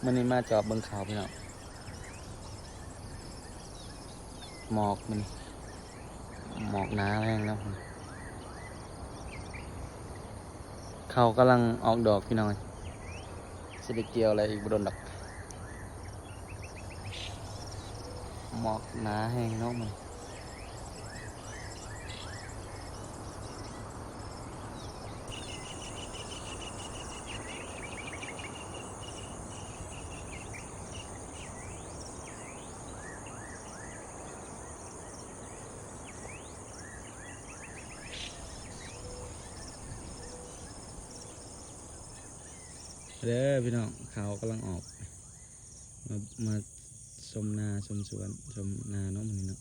มันนี่มาจอบเบิ่งขาวพี่น้องหมอกมันหมอกหนาแรงนะเขากำลังออกดอกพี่น้องสิได้เกี่ยวอะไรอีกบ่โดนดอกหมอกหนาแห้งเนาะมันเด้อพี่น้องเขากำลังออกมาชมนาชมสวนชมนาเนาะมันนี่เนาะ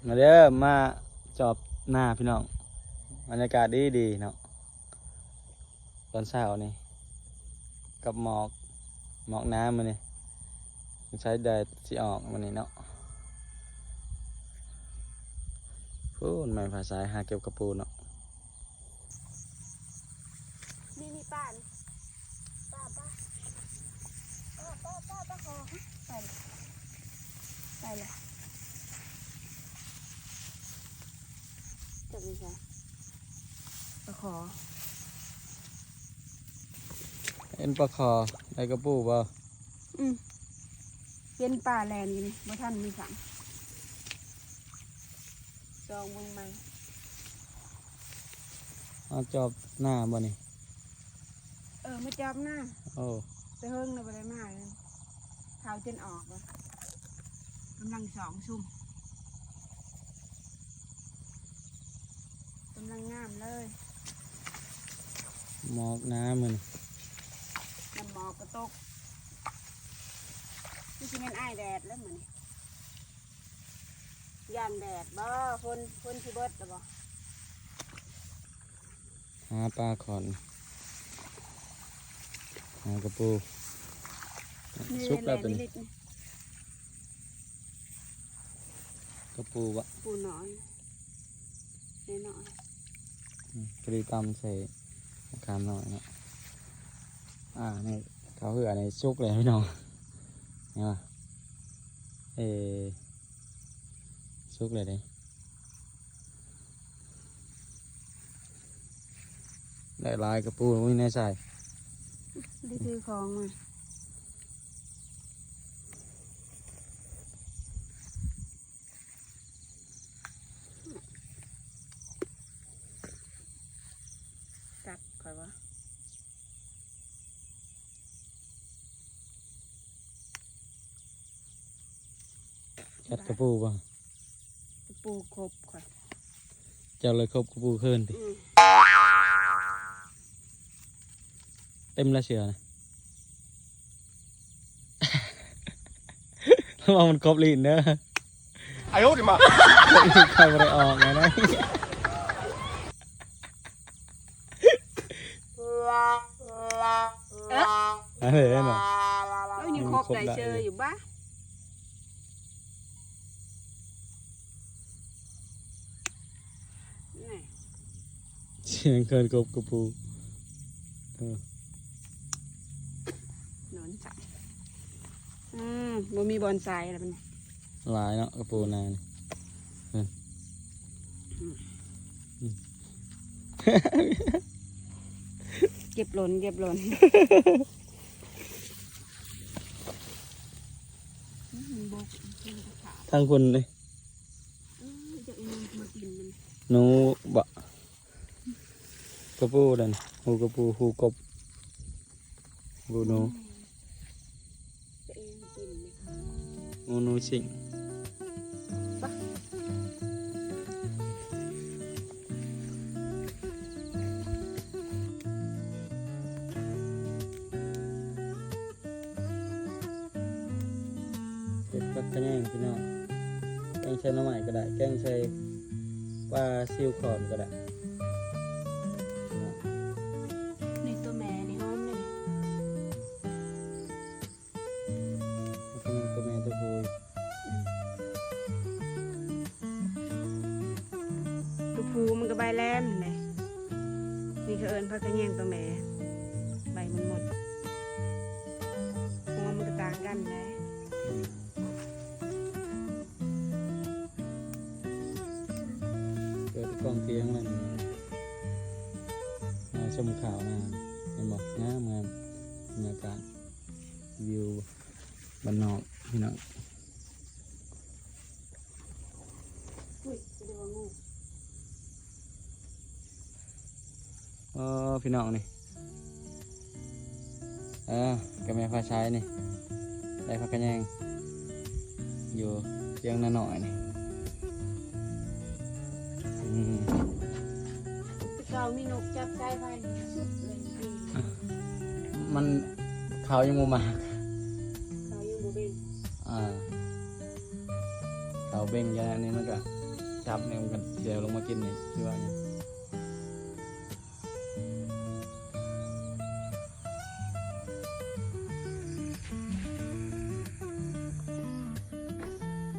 มาเด้อมาจอบหน้าพี่น้องบรรยากาศดีเนาะตอนเช้านี่กับหมอกน้ำมันนี่ใช้แดดสิออกมันนี่เนาะพูดไม่ภาษาหาเก็บกระปูเนาะนี่ป้าป้าคอไปเลยจับนี่ค่ะปลาคอเอ็นปลาคอได้กระปูบ่เป็นป่าแลนอยู่นี่บ่ท่านมีสั่งจองมึงมาเอาจอบหน้าบ่นี่มาจับหน้าโอ้ไปเฮิงเลยไปเลยมาเลยเท้าจนออกเลยกำลังสองซุ่มกำลังงามเลยหมอกน้ำมันน้ำหมอกกระตกนี่คือเป็นไอแดดแล้วเหมือนยานแดดบ่คนที่เบิดแล้วบ่หาปลาขอนหากระปูซุกแล้วตัวนี้กระปูวะปูน้อยน้อยกรีตำใส่คามหน่อยเนาะนี่เขาเหือในซุกเลยพี่น้องเนี่ยซุกเลยดิได้ลายกระปูไม่แน่ใจได้ซื้อของมาจับก่อนวะจัดกระปูป่ะกระปูครบค่ะเจ้าเลยครบกระปูขึ้นดิเต็มละเชือนะถ้ามันครบลีนเนอะไอ้โอ้ดิมาใครไม่ได้ออกไงนะอะไรเนี่ยแล้วยังครบได้เจออยู่บ้าเสียงเกินกบกระปูนอนจับบ่มีบอนไซอะไรเป็นหลายเนาะกระปูนานเก็บหล่นทางคนเลยหนูบะกระปูดันหูกระปูหูกบหูหนูหนูสิงเก็บก็กระแยงพี่น้องแกงใช้น้ำใหม่ก็ได้แกงใช้ปลาซิวขอนก็ได้ในตัวแม่ในห้องเลยตัวแม่ แลมเลยนี่คือเอิญพักกระแยงตัวแม่ใบมันหมดหัวมันก็ต่างกันนะ เปิดกล้องเทียงมันมาชมข่าวนะเห็นบอกงามงามบรรยากาศวิวบ้านนอกพี่น้อง อุ้ยจะดูว่างู พี่น้องนี่กับแม่ฟ้าใช้นี่ได้พักกันยังอยู่เตียงนาหน่อยนี่ เก่ามีนกจับใจไปสุดเลยดี มันเขายังมูมาก เขาอยู่บ่เป็น เขาเบ่งยานี่มันก็จับเนี่ยมันก็เดี๋ยวลงมากินนี่ที่ว่าเนี่ย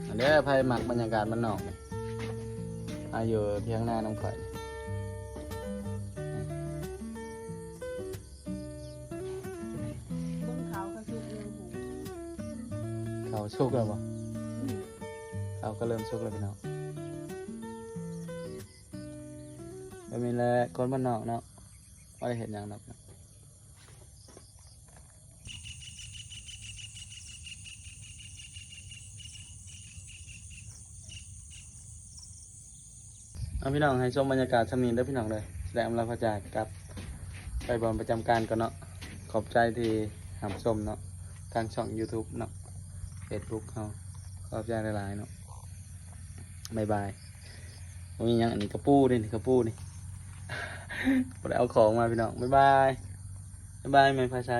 อันนี้ไพ่หมักบรรยากาศมันนอกนี่อยู่เพียงหน้าน้ำข่อย บนเขาเขาสุดเรื่องหู เขาชุกแล้วบ่เขาก็เริ่มชุกแล้วพี่น้องไม่มีแล้วคนบ้านนอกเนาะไม่ได้เห็นอย่างนั้นนะเอาพี่น้องให้ชมบรรยากาศสำนีเด้อพี่น้องเลยแสดงเราพระจากกับไปบอลประจำการก่อนเนาะขอบใจที่หามชมเนาะทางช่อง YouTube เนาะ Facebook เขาขอบใจหลายๆเนาะบายบายมีอย่างอันนี้กระปูดินี่กระปูนี่ ผมได้เอาของมาพี่น้องบายบายบายบายไม่พาใช้